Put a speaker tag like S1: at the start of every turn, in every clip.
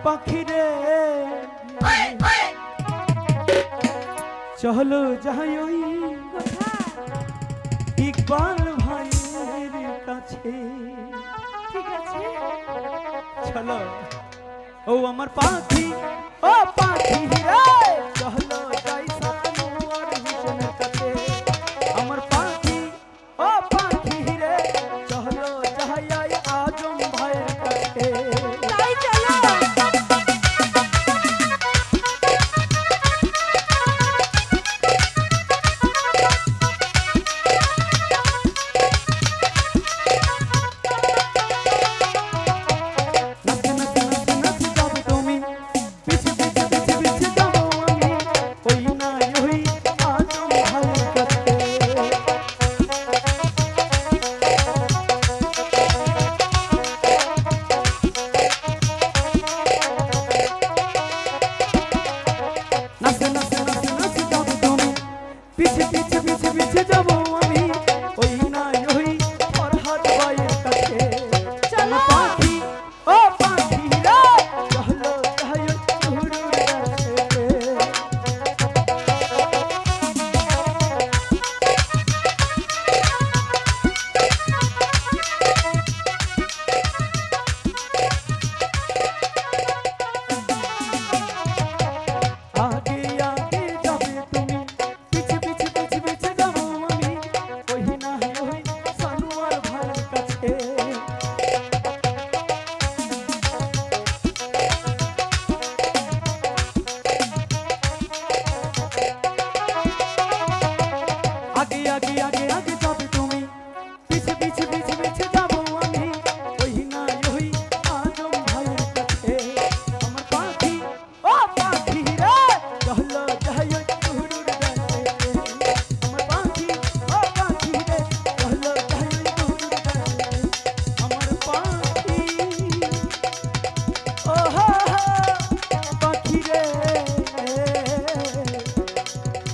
S1: পাখি রে চলো যাই ওই ইকবাল ভাইয়ের কাছে।
S2: ঠিক আছে
S1: চলো ও আমার পাখি, ও পাখি রে চলো যাই সানোয়ার হোসেনের কাছে। আমার পাখি, ও পাখি রে চলো যাই আজম ভাইয়ের কাছে।
S2: তাই চলো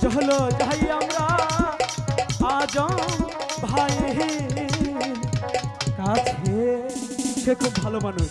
S1: চলো যাই আমরা আজম ভাইয়ের কাছে। সে খুব ভালো মানুষ।